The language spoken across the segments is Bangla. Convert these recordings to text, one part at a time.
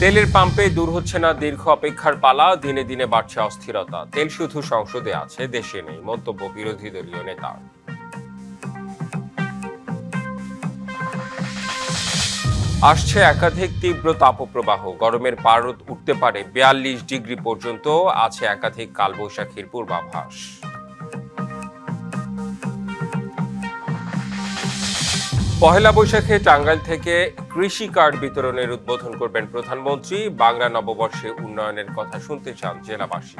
তেলের পাম্পে দূর হচ্ছে না দীর্ঘ অপেক্ষার পালা, দিনে দিনে বাড়ছে অস্থিরতা। তেল শুধু সংসদে আছে, দেশে নেই, মন্তব্য বিরোধী দলীয় নেতা। আসছে একাধিক তীব্র তাপপ্রবাহ, গরমের পারদ উঠতে পারে ৪২ ডিগ্রি পর্যন্ত, আছে একাধিক কালবৈশাখীর পূর্বাভাস। পহেলা বৈশাখে টাঙ্গাইল থেকে কৃষি কার্ড বিতরণের উদ্বোধন করবেন প্রধানমন্ত্রী। বাংলা নববর্ষে উন্নয়নের কথা শুনতে চান জেলাবাসী।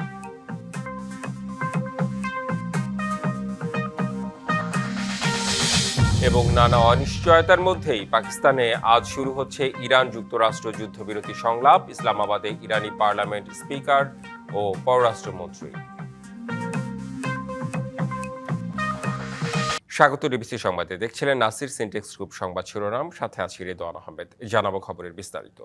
এবং নানা অনিশ্চয়তার মধ্যেই পাকিস্তানে আজ শুরু হচ্ছে ইরান যুক্তরাষ্ট্র যুদ্ধবিরতি সংলাপ। ইসলামাবাদে ইরানি পার্লামেন্ট স্পিকার ও পররাষ্ট্রমন্ত্রী। স্বাগত ডিবিসি সংবাদে, দেখছিলেন নাসির সিনটেক্স গ্রুপ সংবাদ শিরোনাম, সাথে আছি রেদওয়ান আহমেদ। জানাবো খবরের বিস্তারিত।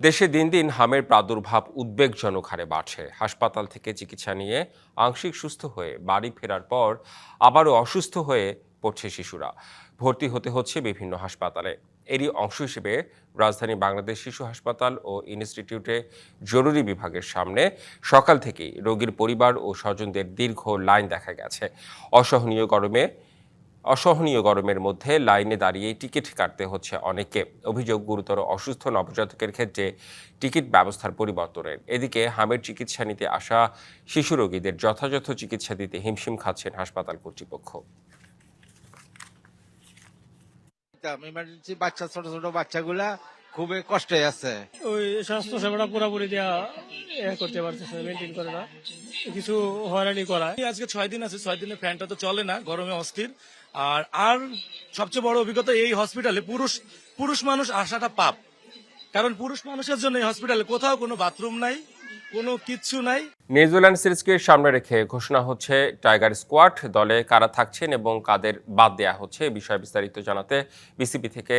দেশে দিন দিন হামের প্রাদুর্ভাব উদ্বেগজনক হারে বাড়ছে। হাসপাতাল থেকে চিকিৎসা নিয়ে আংশিক সুস্থ হয়ে বাড়ি ফেরার পর আবারও অসুস্থ হয়ে পড়ছে শিশুরা। ভর্তি হতে হচ্ছে বিভিন্ন হাসপাতালে। এরই অংশ হিসেবে রাজধানী বাংলাদেশ শিশু হাসপাতাল ও ইনস্টিটিউটে জরুরি বিভাগের সামনে সকাল থেকেই রোগীর পরিবার ও স্বজনদের দীর্ঘ লাইন দেখা গেছে। অসহনীয় গরমের মধ্যে লাইনে দাঁড়িয়ে টিকিট কাটতে হচ্ছে অনেককে। অভিযোগ, গুরুতর অসুস্থ নবজাতকের ক্ষেত্রে টিকিট ব্যবস্থার পরিবর্তনের। এদিকে হামের চিকিৎসা নিতে আসা শিশু রোগীদের যথাযথ চিকিৎসা দিতে হিমশিম খাচ্ছেন হাসপাতাল কর্তৃপক্ষ। ইমার্জেন্সি বাচ্চা, ছোট ছোট বাচ্চাগুলা খুবই কষ্টে আছে। ওই স্বাস্থ্য সেবাটা পুরোপুরি দেওয়া করতে পারতেছে, মেনটেন করে না, কিছু হয়রানি করায়। আজকে 6 দিন আছে, 6 দিনে ফ্যানটা তো চলে না, গরমে অস্থির। আর সবচেয়ে বড় অভিজ্ঞতা, এই হসপিটালে পুরুষ মানুষ আসাটা পাপ। কারণ পুরুষ মানুষের জন্য এই হসপিটালে কোথাও কোনো বাথরুম নাই, কোনো কিচ্ছু নাই। নিউজিল্যান্ড সিরিজকে সামনে রেখে ঘোষণা হচ্ছে টাইগার স্কোয়াড। দলে কারা থাকছেন এবং কাদের বাদ দেয়া হচ্ছে, বিষয়ে বিস্তারিত জানাতে বিসিবি থেকে,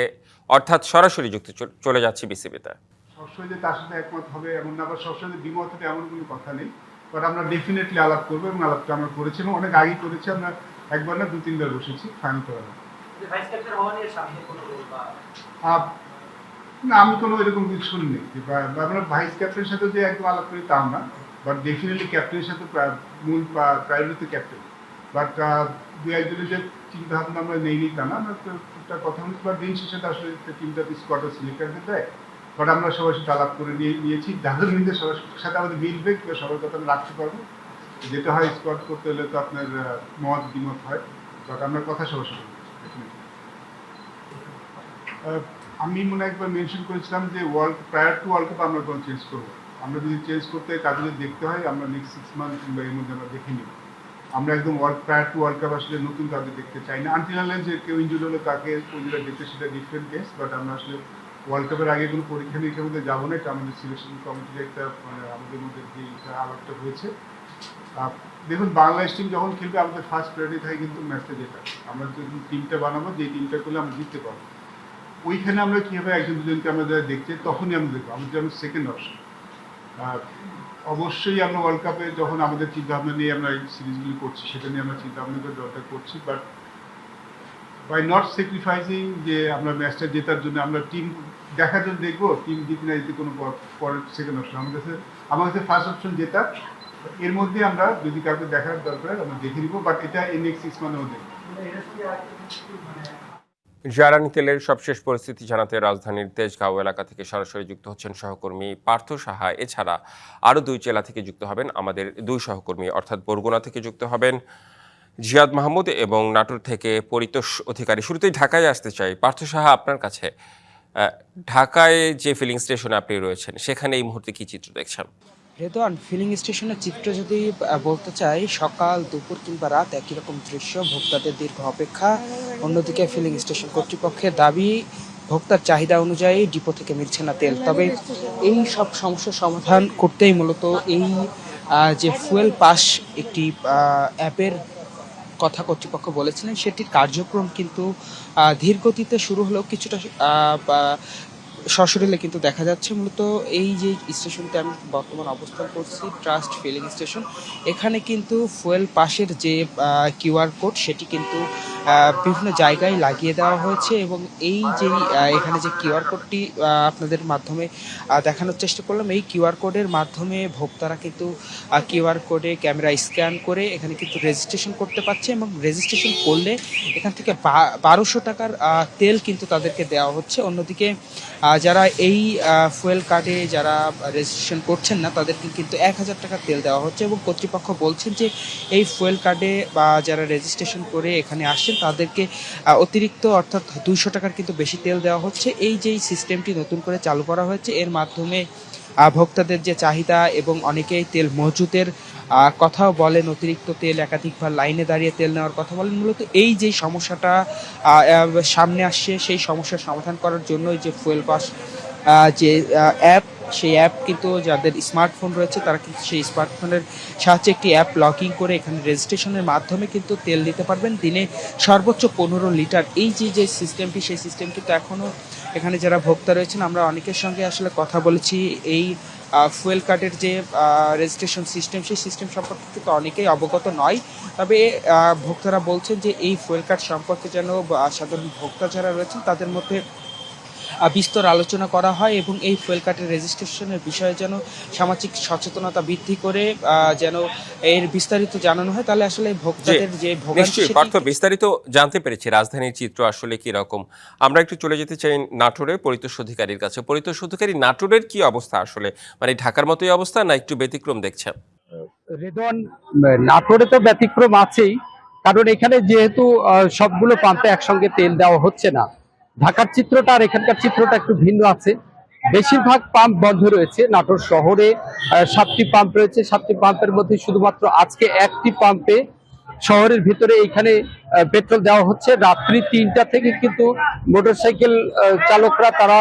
অর্থাৎ সরাসরি যুক্তি চলে যাচ্ছি বিসিবিতে। সবসময় যে তার সাথে একমত হবে এমন না, আবার সবসময় দ্বিমত হবে এমন কোনো কথা নেই। বাট আমরা ডেফিনেটলি আলাপ করবো এবং আলাপটা আমরা করেছি এবং অনেক আগেই করেছি। আমরা একবার না 2-3বার বসেছি ফাইনাল করার। না, আমি কোনো এরকম কিছু শুনিনি। আমরা ভাইস ক্যাপ্টেনের সাথে যে একদম আলাপ করি তাও না, বাট ডেফিনেটলি ক্যাপ্টেনের সাথে মূল প্রায়োরিটি ক্যাপ্টেন। বাট দু একজনের যে চিন্তা ভাবনা আমরা নেইনি তা না, আমরা একটা কথা বলছি। বা দিন শেষে আসলে টিমটা স্কোয়াডটা সিলেক্ট দেয়। বাট আমরা সবার সাথে আলাপ করে নিয়েছি, যাদের মধ্যে সবার সাথে আমাদের মিলবে কিংবা সবার কথা আমরা রাখতে পারবো। যেটা হয়, স্কোয়াড করতে হলে তো আপনার মত দ্বিমত হয়, বাট আমরা কথা সবার সাথে। আমি মনে একবার মেনশন করেছিলাম যে প্রায়ার টু ওয়ার্ল্ড কাপ আমরা কোনো চেঞ্জ করবো। আমরা যদি চেঞ্জ করতে কাজে দেখতে হয়, আমরা নেক্সট 6 মান্থ কিংবা এর মধ্যে আমরা দেখে নিব। আমরা একদম প্রায়ার টু ওয়ার্ল্ড কাপ আসলে নতুন কাজে দেখতে চাই না। আনটিল যে কেউ ইনজুরি হলে তাকে ওইগুলো দেখতে, সেটা ডিফারেন্ট কেস। বাট আমরা আসলে ওয়ার্ল্ড কাপের আগে কোনো পরীক্ষা নিরীক্ষার মধ্যে যাবো না। এটা আমাদের সিলেকশন কমিটির একটা আমাদের মধ্যে যে আলাপটা হয়েছে। দেখুন, বাংলাদেশ টিম যখন খেলবে আমাদের ফার্স্ট প্রায়োরিটি থাকে কিন্তু ম্যাচটা যেটা আমরা যদি টিমটা বানাবো, যে টিমটা করলে আমরা জিততে পারবো। ওইখানে আমরা কীভাবে একজন দুজনকে আমরা যারা দেখছি তখনই আমরা দেখবো, আমাদের জন্য সেকেন্ড অপশন। অবশ্যই আমরা ওয়ার্ল্ড কাপে যখন আমাদের চিন্তাভাবনা নিয়ে আমরা এই সিরিজগুলি করছি, সেটা নিয়ে আমরা চিন্তাভাবনা করে দরকার করছি। বাট বাই নট স্যাক্রিফাইসিং যে আমরা ম্যাচটা জেতার জন্য আমরা টিম দেখার জন্য দেখবো, টিম জিত না জিতে কোনো পরের সেকেন্ড অপশন। আমার কাছে ফার্স্ট অপশন জেতা। এর মধ্যে আমরা যদি কাউকে দেখার দরকার আমরা দেখে নিব, বাট এটা এই নেক্সট 6 মান্থেও দেখবো। জ্বালানি তেলের সবশেষ পরিস্থিতি জানাতে রাজধানীর তেজগাঁও এলাকা থেকে সরাসরি যুক্ত হচ্ছেন সহকর্মী পার্থ সাহা। এছাড়া আরও 2 জেলা থেকে যুক্ত হবেন আমাদের 2 সহকর্মী, অর্থাৎ বরগুনা থেকে যুক্ত হবেন জিয়াদ মাহমুদ এবং নাটোর থেকে পরিতোষ অধিকারী। শুরুতেই ঢাকায় আসতে চাই। পার্থ সাহা, আপনার কাছে ঢাকায় যে ফিলিং স্টেশনে আপনি রয়েছেন, সেখানে এই মুহূর্তে কি চিত্র দেখছেন? রেদওয়ান, ফিলিং স্টেশনের চিত্র যদি বলতে চাই, সকাল দুপুর কিংবা রাত একই রকম দৃশ্য, ভোক্তাদের দীর্ঘ অপেক্ষা। অন্যদিকে ফিলিং স্টেশন কর্তৃপক্ষের দাবি, ভোক্তার চাহিদা অনুযায়ী ডিপো থেকে মিলছে না তেল। তবে এই সব সমস্যার সমাধান করতেই মূলত এই যে ফুয়েল পাস একটি অ্যাপের কথা কর্তৃপক্ষ বলেছিলেন, সেটির কার্যক্রম কিন্তু ধীর গতিতে শুরু হলেও কিছুটা সশরীরে কিন্তু দেখা যাচ্ছে। মূলত এই যে স্টেশনটি আমি বর্তমান অবস্থান করছি, ট্রাস্ট ফিলিং স্টেশন, এখানে কিন্তু ফুয়েল পাসের যে কিউআর কোড সেটি কিন্তু বিভিন্ন জায়গায় লাগিয়ে দেওয়া হয়েছে এবং এই যে এখানে যে কিউআর কোডটি আপনাদের মাধ্যমে দেখানোর চেষ্টা করলাম, এই কিউআর কোডের মাধ্যমে ভোক্তারা কিন্তু কিউআর কোডে ক্যামেরা স্ক্যান করে এখানে কিন্তু রেজিস্ট্রেশন করতে পারছে এবং রেজিস্ট্রেশন করলে এখান থেকে 1200 টাকার তেল কিন্তু তাদেরকে দেওয়া হচ্ছে। অন্যদিকে যারা এই ফুয়েল কার্ডে যারা রেজিস্ট্রেশন করছেন না তাদেরকে কিন্তু 1000 টাকার তেল দেওয়া হচ্ছে এবং কর্তৃপক্ষ বলছেন যে এই ফুয়েল কার্ডে বা যারা রেজিস্ট্রেশন করে এখানে আসছেন তাদেরকে অতিরিক্ত অর্থাৎ 200 টাকার কিন্তু বেশি তেল দেওয়া হচ্ছে। এই যেই সিস্টেমটি নতুন করে চালু করা হয়েছে এর মাধ্যমে ভোক্তাদের যে চাহিদা এবং অনেকেই তেল মজুতের কথাও বলেন, অতিরিক্ত তেল একাধিকবার লাইনে দাঁড়িয়ে তেল নেওয়ার কথা বলেন। মূলত এই যে সমস্যাটা সামনে আসছে সেই সমস্যার সমাধান করার জন্যই যে ফুয়েল পাস যে অ্যাপ, সেই অ্যাপ কিন্তু যাদের স্মার্টফোন রয়েছে তারা কিন্তু সেই স্মার্টফোনের সাহায্যে একটি অ্যাপ লগইন করে এখানে রেজিস্ট্রেশনের মাধ্যমে কিন্তু তেল দিতে পারবেন দিনে সর্বোচ্চ 15 লিটার। এই যে সিস্টেমটি, সেই সিস্টেম কিন্তু এখনও এখানে যারা ভোক্তা রয়েছেন আমরা অনেকের সঙ্গে আসলে কথা বলেছি এই ফুয়েল কার্ডের যে রেজিস্ট্রেশন সিস্টেম, সেই সিস্টেম সম্পর্কে কিন্তু অনেকেই অবগত নয়। তবে ভোক্তারা বলছেন যে এই ফুয়েল কার্ড সম্পর্কে যেন সাধারণ ভোক্তা যারা রয়েছেন তাদের মধ্যে বিস্তর আলোচনা করা হয় এবং এই ফুয়েল কার্ডের রেজিস্ট্রেশনের বিষয়ে যেন সামাজিক সচেতনতা বৃদ্ধি করে যেন এর বিস্তারিত জানানো হয়, তাহলে আসলে ভোক্তাদের যে ভোগান্তি নিশ্চয়ই পার্থ, বিস্তারিত জানতে পেরেছি রাজধানীর চিত্র আসলে কি রকম। আমরা একটু চলে যেতে চাই নাটোরে পরিতোষ অধিকারীর কাছে। পরিতোষ অধিকারী, নাটোরের কি অবস্থা আসলে, মানে ঢাকার মতোই অবস্থা না একটু ব্যতিক্রম দেখছেন? রেদন, নাটোরে তো ব্যতিক্রম আছেই, কারণ এখানে যেহেতু সবগুলো পাম্পে একসঙ্গে তেল দেওয়া হচ্ছে না। ঢাকার চিত্রটা আর এখানকার চিত্রটা একটু ভিন্ন আছে। বেশিরভাগ পাম্প বন্ধ রয়েছে। নাটোর শহরে 7টি পাম্প রয়েছে, 7টি পাম্পের মধ্যে শুধুমাত্র আজকে একটি পাম্পে শহরের ভিতরে এখানে পেট্রোল দেওয়া হচ্ছে। রাত্রি 3টা থেকে কিন্তু মোটরসাইকেল চালকরা তারা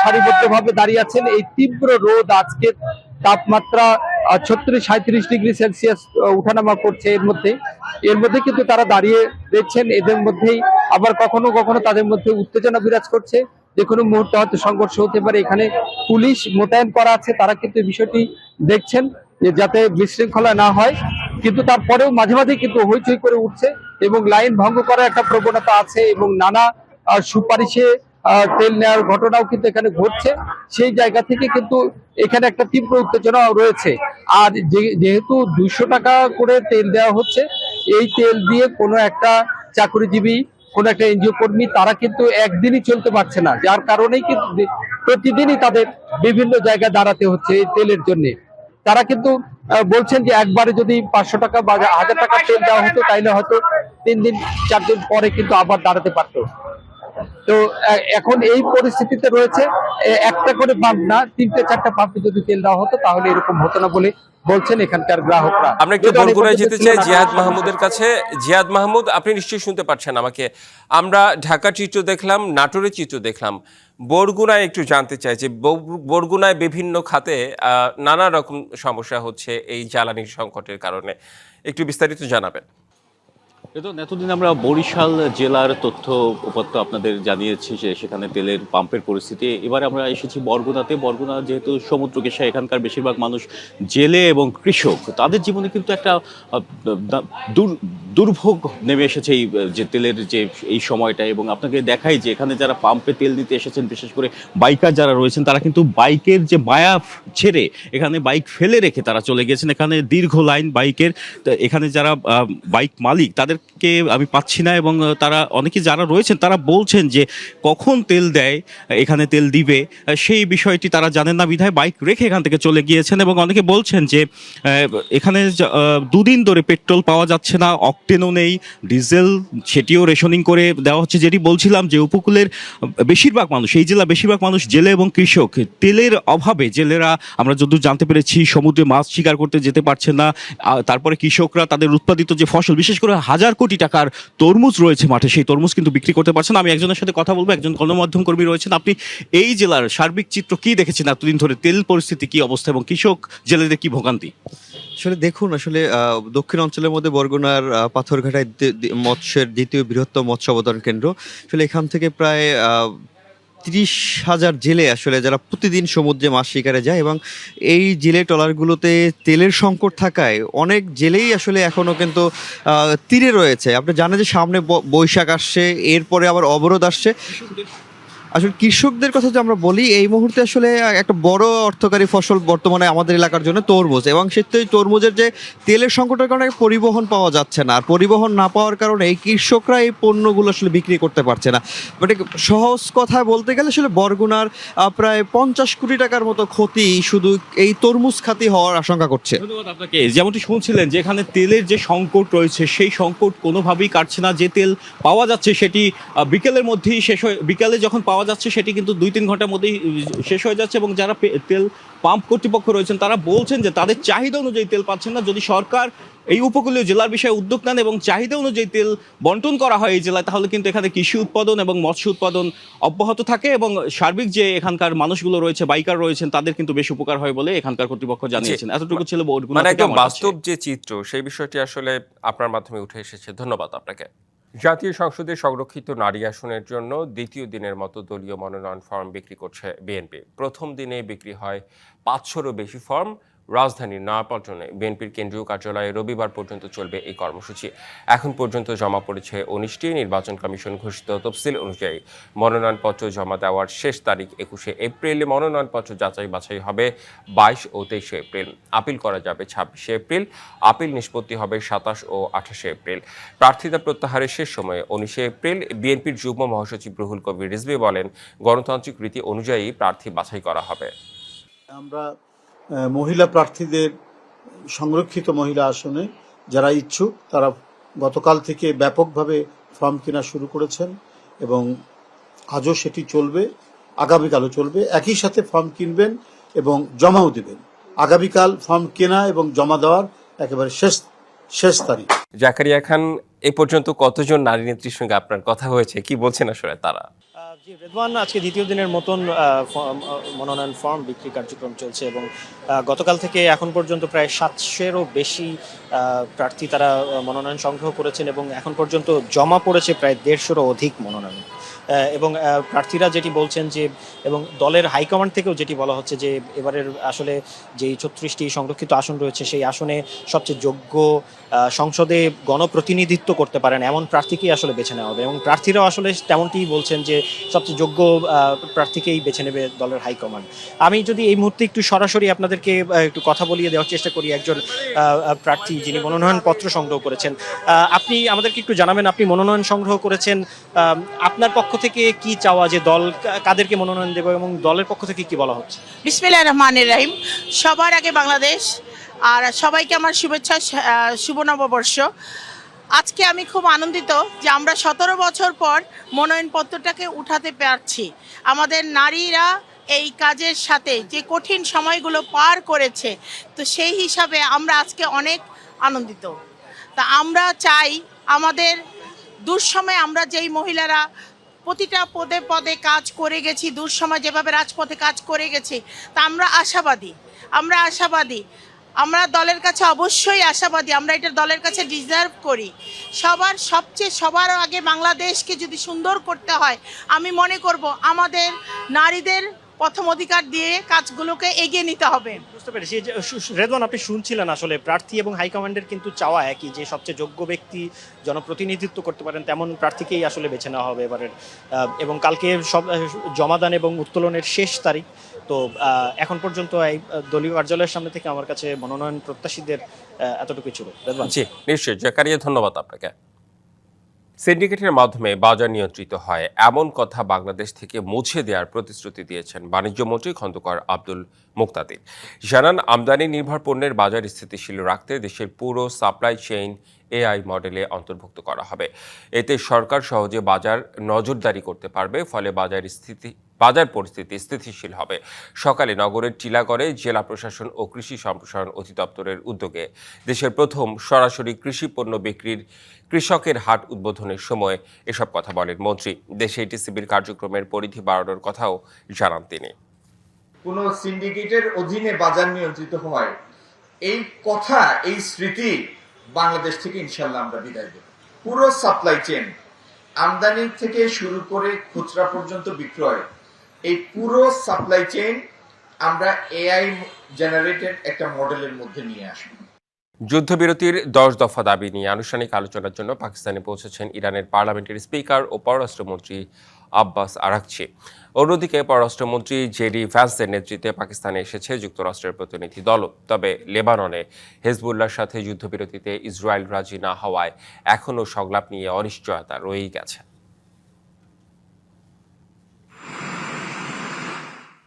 সারিবদ্ধভাবে দাঁড়িয়ে আছেন। এই তীব্র রোদ, আজকে তাপমাত্রা 36-37 ডিগ্রি সেলসিয়াস উঠানামা করছে। এর মধ্যে কিন্তু তারা দাঁড়িয়ে দেখছেন। এদের মধ্যেই আবার কখনো কখনো তাদের মধ্যে উত্তেজনা বিরাজ করছে, যে কোনো মুহূর্তে হয়তো সংঘর্ষ হতে পারে। এখানে পুলিশ মোতায়েন করা আছে, তারা কিন্তু বিষয়টি দেখছেন যে যাতে বিশৃঙ্খলা না হয়। কিন্তু তারপরেও মাঝে মাঝে কিন্তু হইচই করে উঠছে এবং লাইন ভঙ্গ করার একটা প্রবণতা আছে এবং নানা সুপারিশে তেল নেওয়ার ঘটনাও কিন্তু এখানে ঘটছে। সেই জায়গা থেকে কিন্তু এখানে একটা তীব্র উত্তেজনা রয়েছে। আর যেহেতু 200 টাকা করে তেল দেওয়া হচ্ছে, এই তেল দিয়ে কোনো একটা চাকরিজীবী, কোনো একটা এনজিও কর্মী তারা কিন্তু একদিনই চলতে পারছে না, যার কারণেই কিন্তু প্রতিদিনই তাদের বিভিন্ন জায়গায় দাঁড়াতে হচ্ছে এই তেলের জন্য। তারা কিন্তু বলছেন যে একবারে যদি 500 টাকা বা 1000 টাকা তেল দেওয়া হতো তাইলে হয়তো 3 দিন 4 দিন পরে কিন্তু আবার দাঁড়াতে পারতো। তো এখন এই পরিস্থিতিতে রয়েছে। একটা করে পাম্প না, 3-4টা পাম্পে যদি তেল দেওয়া হতো তাহলে এরকম হতো না বলে বলছেন এখানকার গ্রাহকরা। আমরা একটু বরগুনায় যেতে চাই জিয়াদ মাহমুদের কাছে। জিয়াদ মাহমুদ, আপনি নিশ্চয়ই শুনতে পাচ্ছেন আমাকে। আমরা ঢাকা চিত্র দেখলাম, নাটোরের চিত্র দেখলাম, বরগুনায় একটু জানতে চাই যে বরগুনায় বিভিন্ন খাতে নানা রকম সমস্যা হচ্ছে এই জ্বালানির সংকটের কারণে, একটু বিস্তারিত জানাবেন। এতদিন আমরা বরিশাল জেলার তথ্য উপাত্ত আপনাদের জানিয়েছি যে সেখানে তেলের পাম্পের পরিস্থিতি। এবারে আমরা এসেছি বরগুনাতে। বরগুনা যেহেতু সমুদ্র ঘেঁষা, এখানকার বেশিরভাগ মানুষ জেলে এবং কৃষক। তাদের জীবনে কিন্তু একটা দুর্ভোগ নেমে এসেছে এই যে তেলের যে এই সময়টা। এবং আপনাকে দেখাই যে এখানে যারা পাম্পে তেল দিতে এসেছেন, বিশেষ করে বাইকার যারা রয়েছেন, তারা কিন্তু বাইকের যে মায়া ছেড়ে এখানে বাইক ফেলে রেখে তারা চলে গেছেন। এখানে দীর্ঘ লাইন বাইকের। এখানে যারা বাইক মালিক তাদেরকে আমি পাচ্ছি না, এবং তারা অনেকে যারা রয়েছেন তারা বলছেন যে কখন তেল দেয়, এখানে তেল দিবে সেই বিষয়টি তারা জানেন না বিধায় বাইক রেখে এখান থেকে চলে গিয়েছেন। এবং অনেকে বলছেন যে এখানে 2 দিন ধরে পেট্রোল পাওয়া যাচ্ছে না, অকটেনও নেই, ডিজেল সেটিও রেশনিং করে দেওয়া হচ্ছে। যেটি বলছিলাম যে উপকূলের বেশিরভাগ মানুষ, এই জেলা বেশিরভাগ মানুষ জেলে এবং কৃষক। তেলের অভাবে জেলেরা, আমরা যতদূর জানতে পেরেছি, সমুদ্রে মাছ শিকার করতে যেতে পারছেন না। তারপরে কৃষকরা তাদের উৎপাদিত যে ফসল, বিশেষ করে 1000 কোটি টাকার তরমুজ রয়েছে মাঠে, সেই তরমুজ কিন্তু বিক্রি করতে পারছেন। আমি একজনের সাথে কথা বলবো, একজন গণমাধ্যম কর্মী রয়েছেন। আপনি এই জেলার সার্বিক চিত্র কি দেখেছেন এতদিন ধরে, তেল পরিস্থিতি কি অবস্থা এবং কৃষক জেলেদের কি ভোগান্তি? আসলে দেখুন, আসলে দক্ষিণ অঞ্চলের মধ্যে বরগুনার পাথরঘাটায় মৎস্যের দ্বিতীয় বৃহত্তম মৎস্য অবতরণ কেন্দ্র। আসলে এখান থেকে প্রায় 30,000 জেলে আসলে যারা প্রতিদিন সমুদ্রে মাছ শিকারে যায়, এবং এই জেলে ট্রলারগুলোতে তেলের সংকট থাকায় অনেক জেলেই আসলে এখনো কিন্তু তীরে রয়েছে। আপনি জানেন যে সামনে বৈশাখ আসছে, এরপরে আবার অবরোধ আসছে। আসলে কৃষকদের কথা যদি আমরা বলি, এই মুহূর্তে আসলে একটা বড় অর্থকারী ফসল বর্তমানে আমাদের এলাকার জন্য তরমুজ, এবং সেই তরমুজের যে তেলের সংকটের কারণে পরিবহন পাওয়া যাচ্ছে না, আর পরিবহন না পাওয়ার কারণে এই কৃষকরা এই পণ্যগুলো আসলে বিক্রি করতে পারছে না। বাট সহজ কথায় বলতে গেলে আসলে বরগুনার প্রায় 50 কোটি টাকার মতো ক্ষতি শুধু এই তরমুজ খাতি হওয়ার আশঙ্কা করছে। ধন্যবাদ আপনাকে। যেমনটি শুনছিলেন যে এখানে তেলের যে সংকট রয়েছে সেই সংকট কোনোভাবেই কাটছে না। যে তেল পাওয়া যাচ্ছে সেটি বিকেলের মধ্যেই শেষ হয়ে, বিকালে যখন পাওয়া যাচ্ছে সেটি কিন্তু 2-3 ঘন্টার মধ্যেই শেষ হয়ে যাচ্ছে, এবং যারা তেল পাম্প কর্তৃপক্ষ রয়েছেন তারা বলছেন যে তাদের চাহিদা অনুযায়ী তেল পাচ্ছেন না। যদি সরকার এই উপকূলীয় জেলার বিষয়ে উদ্যোগ নেন এবং চাহিদা অনুযায়ী তেল বন্টন করা হয় এই জেলায়, তাহলে কিন্তু এখানে কৃষি উৎপাদন এবং মৎস্য উৎপাদন অব্যাহত থাকে, এবং সার্বিক যে এখানকার মানুষগুলো রয়েছে, বাইকার রয়েছেন, তাদের কিন্তু বেশ উপকার হয় বলে এখানকার কর্তৃপক্ষ জানিয়েছেন। এতটুকু ছিল বরগুনা মানে থেকে একদম আমার কাছে। বাস্তব যে চিত্র, সেই বিষয়টি আসলে আপনার মাধ্যমে উঠে এসেছে। ধন্যবাদ আপনাকে। জাতীয় সংসদে সংরক্ষিত নারী আসনের জন্য দ্বিতীয় দিনের মতো দলীয় মনোনয়ন ফর্ম বিক্রি করছে বিএনপি। প্রথম দিনে বিক্রি হয় 500-রও বেশি ফর্ম। রাজধানীর নয়াপল্টনে বিএনপির কেন্দ্রীয় কার্যালয়ে রবিবার পর্যন্ত চলবে এই কর্মসূচি। এখন পর্যন্ত জমা পড়েছে 19টি। নির্বাচন কমিশন ঘোষিত তফসিল অনুযায়ী মনোনয়নপত্র জমা দেওয়ার শেষ তারিখ 21শে এপ্রিল। মনোনয়নপত্র যাচাই বাছাই হবে 22 ও 23শে এপ্রিল। আপিল করা যাবে 26শে এপ্রিল। আপিল নিষ্পত্তি হবে 27 ও 28শে এপ্রিল। প্রার্থিতা প্রত্যাহারের শেষ সময়ে 19শে এপ্রিল। বিএনপির যুগ্ম মহাসচিব রুহুল কবির রিজভী বলেন, গণতান্ত্রিক রীতি অনুযায়ী প্রার্থী বাছাই করা হবে। আমরা মহিলা প্রার্থীদের সংরক্ষিত মহিলা আসনে যারা ইচ্ছুক তারা গতকাল থেকে ব্যাপকভাবে ফর্ম কেনা শুরু করেছেন, এবং আজও সেটি চলবে, আগামীকালও চলবে। একই সাথে ফর্ম কিনবেন এবং জমাও দেবেন। আগামীকাল ফর্ম কেনা এবং জমা দেওয়ার একেবারে শেষ তারিখ। জাকারিয়া খান, এ পর্যন্ত কতজন নারী নেত্রীর সঙ্গে আপনার কথা হয়েছে, কি বলছেন আসলে তারা? জি রেদওয়ান, আজকে দ্বিতীয় দিনের মতন মনোনয়ন ফর্ম বিক্রি কার্যক্রম চলছে, এবং গতকাল থেকে এখন পর্যন্ত প্রায় 700-এরও বেশি প্রার্থী তারা মনোনয়ন সংগ্রহ করেছেন, এবং এখন পর্যন্ত জমা পড়েছে প্রায় 150-রও অধিক মনোনয়ন। এবং প্রার্থীরা যেটি বলছেন যে, এবং দলের হাইকমান্ড থেকেও যেটি বলা হচ্ছে যে এবারের আসলে যেই 36টি সংরক্ষিত আসন রয়েছে সেই আসনে সবচেয়ে যোগ্য, সংসদে গণপ্রতিনিধিত্ব করতে পারেন এমন প্রার্থীকেই আসলে বেছে নেওয়া হবে, এবং প্রার্থীরাও আসলে তেমনটিই বলছেন যে সবচেয়ে যোগ্য প্রার্থীকেই বেছে নেবে দলের হাইকমান্ড। আমি যদি এই মুহূর্তে একটু সরাসরি আপনাদেরকে একটু কথা বলিয়ে দেওয়ার চেষ্টা করি একজন প্রার্থী যিনি মনোনয়নপত্র সংগ্রহ করেছেন। আপনি আমাদেরকে একটু জানাবেন, আপনি মনোনয়ন সংগ্রহ করেছেন, আপনার পক্ষ থেকে কি চাওয়া, যে দল কাদেরকে মনোনয়ন দেবে এবং দলের পক্ষ থেকে কি বলা হচ্ছে? বিসমিল্লাহির রহমানির রহিম। সবার আগে বাংলাদেশ, আর সবাইকে আমার শুভেচ্ছা, শুভ নববর্ষ। আজকে আমি খুব আনন্দিত যে আমরা 17 বছর পর মনোনয়নপত্রটাকে উঠাতে পারছি। আমাদের নারীরা এই কাজের সাথে যে কঠিন সময়গুলো পার করেছে, তো সেই হিসাবে আমরা আজকে অনেক আনন্দিত। তা আমরা চাই আমাদের দুঃসময়ে আমরা যেই মহিলারা প্রতিটা পদে পদে কাজ করে গেছি, দুঃসময় যেভাবে রাজপথে কাজ করে গেছি, তা আমরা আশাবাদী। আমরা দলের কাছে অবশ্যই আশাবাদী, আমরা এটা দলের কাছে ডিজার্ভ করি। সবার আগে বাংলাদেশকে যদি সুন্দর করতে হয়, আমি মনে করব আমাদের নারীদের প্রথম অধিকার দিয়ে কাজগুলোকে এগিয়ে নিতে হবে। বুঝতে পেরেছি। রেদওয়ান, আপনি শুনছিলেন আসলে প্রার্থী এবং হাইকমান্ডের কিন্তু চাওয়া একই, যে সবচেয়ে যোগ্য ব্যক্তি জনপ্রতিনিধিত্ব করতে পারেন তেমন প্রার্থীকেই আসলে বেছে নেওয়া হবে এবারের, এবং কালকে সব জমাদান এবং উত্তোলনের শেষ তারিখ। তো এখন পর্যন্ত এই দলীয় কার্যালয়ের সামনে থেকে আমার কাছে মনোনয়ন প্রত্যাশীদের এতটুকুই ছিল। রেদওয়ান। জি নিশ্চয়ই জাকারিয়া, ধন্যবাদ আপনাকে। সিন্ডিকেটের মাধ্যমে বাজার নিয়ন্ত্রিত হয় এমন কথা বাংলাদেশ থেকে মুছে দেওয়ার প্রতিশ্রুতি দিয়েছেন বাণিজ্যমন্ত্রী খন্দকার আব্দুল মুক্তাদির। জানান, আমদানি নির্ভর পণ্যের বাজার স্থিতিশীল রাখতে দেশের পুরো সাপ্লাই চেইন এআই মডেলে অন্তর্ভুক্ত করা হবে। এতে সরকার সহজে বাজার নজরদারি করতে পারবে, ফলে বাজার পরিস্থিতি স্থিতিশীল হবে। সকালে নগরের টিলাগড়ে জেলা প্রশাসন ও কৃষি সম্প্রসারণ অধিদপ্তরের উদ্যোগে দেশের প্রথম সরাসরি কৃষি পণ্য বিক্রির কৃষকের হাট উদ্বোধনের সময় এসব কথা বলেন মন্ত্রী। দেশে টিসিবির কার্যক্রমের পরিধি বাড়ানোর কথাও জানান তিনি। কোন সিন্ডিকেটের অধীনে বাজার নিয়ন্ত্রিত হয়, এই কথা, এই স্মৃতি বাংলাদেশ থেকে ইনশাল্লাহ আমরা বিদায় দেব। পুরো সাপ্লাই চেইন, আমদানি থেকে শুরু করে খুচরা পর্যন্ত বিক্রয়, এই পুরো সাপ্লাই চেইন আমরা এআই জেনারেটেড একটা মডেলের মধ্যে নিয়ে আসবো। যুদ্ধবিরতির 10 দফা দাবি নিয়ে আনুষ্ঠানিক আলোচনার জন্য পাকিস্তানে পৌঁছেছেন ইরানের পার্লামেন্টের স্পিকার ও পররাষ্ট্রমন্ত্রী আব্বাস আরাকচি। অন্যদিকে পররাষ্ট্রমন্ত্রী জেডি ভ্যান্সের নেতৃত্বে পাকিস্তানে এসেছে যুক্তরাষ্ট্রের প্রতিনিধি দল। তবে লেবাননে হেজবুল্লাহর সাথে যুদ্ধবিরতিতে ইসরায়েল রাজি না হওয়ায় এখনও সংলাপ নিয়ে অনিশ্চয়তা রয়েই গেছে।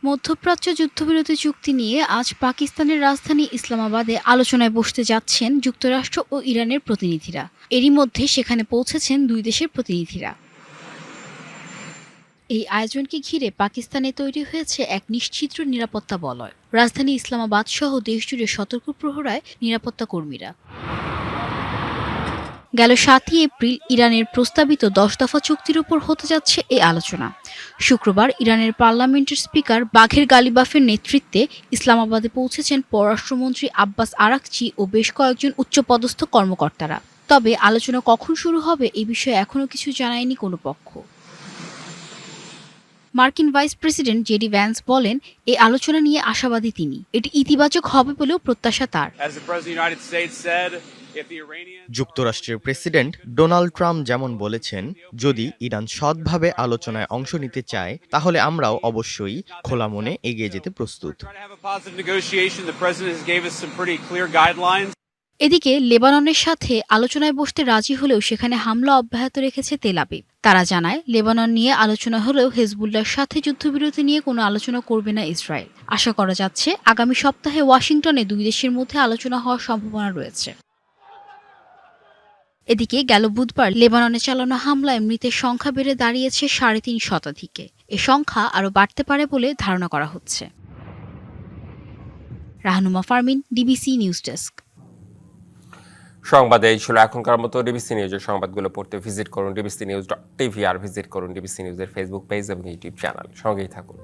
মধ্যপ্রাচ্য যুদ্ধবিরতি চুক্তি নিয়ে আজ পাকিস্তানের রাজধানী ইসলামাবাদে আলোচনায় বসতে যাচ্ছেন যুক্তরাষ্ট্র ও ইরানের প্রতিনিধিরা। এরই মধ্যে সেখানে পৌঁছেছেন দুই দেশের প্রতিনিধিরা। এই আয়োজনকে ঘিরে পাকিস্তানে তৈরি হয়েছে এক নিশ্চিদ্র নিরাপত্তা বলয়। রাজধানী ইসলামাবাদ সহ দেশজুড়ে সতর্ক প্রহরায় নিরাপত্তা কর্মীরা। গেল 7ই এপ্রিল ইরানের প্রস্তাবিত 10 দফা চুক্তির উপর হতে যাচ্ছে এই আলোচনা। শুক্রবার ইরানের পার্লামেন্টের স্পিকার বাঘের গালিবাফের নেতৃত্বে ইসলামাবাদে পৌঁছেছেন পররাষ্ট্রমন্ত্রী আব্বাস আরাকচি ও বেশ কয়েকজন উচ্চপদস্থ কর্মকর্তারা। তবে আলোচনা কখন শুরু হবে এই বিষয়ে এখনও কিছু জানায়নি কোনো পক্ষ। মার্কিন ভাইস প্রেসিডেন্ট জেডি ভ্যান্স বলেন, এই আলোচনা নিয়ে আশাবাদী তিনি। এটি ইতিবাচক হবে বলেও প্রত্যাশা তার। যুক্তরাষ্ট্রের প্রেসিডেন্ট ডোনাল্ড ট্রাম্প যেমন বলেছেন, যদি ইরান সৎভাবে আলোচনায় অংশ নিতে চায় তাহলে আমরাও অবশ্যই খোলা মনে এগিয়ে যেতে প্রস্তুত। এদিকে লেবাননের সাথে আলোচনায় বসতে রাজি হলেও সেখানে হামলা অব্যাহত রেখেছে তেল আবিব। তারা জানায়, লেবানন নিয়ে আলোচনা হলেও হেজবুল্লাহর সাথে যুদ্ধবিরতি নিয়ে কোনো আলোচনা করবে না ইসরায়েল। আশা করা যাচ্ছে আগামী সপ্তাহে ওয়াশিংটনে দুই দেশের মধ্যে আলোচনা হওয়ার সম্ভাবনা রয়েছে। এদিকে গেল বুধবার লেবাননে চালানো হামলায় মৃতের সংখ্যা বেড়ে দাঁড়িয়েছে 3.5 শতাধিকে। এ সংখ্যা আরও বাড়তে পারে বলে ধারণা করা হচ্ছে। Rahnuma Fermin, DBC news desk. সংবাদে এই ছিল এখনকার মতো। ডিবিসি নিউজের সংবাদগুলো পড়তে ভিজিট করুন dbcnews.tv আর ভিজিট করুন ডিবিসি নিউজের ফেসবুক পেজ এবং ইউটিউব চ্যানেল। সঙ্গেই থাকুন।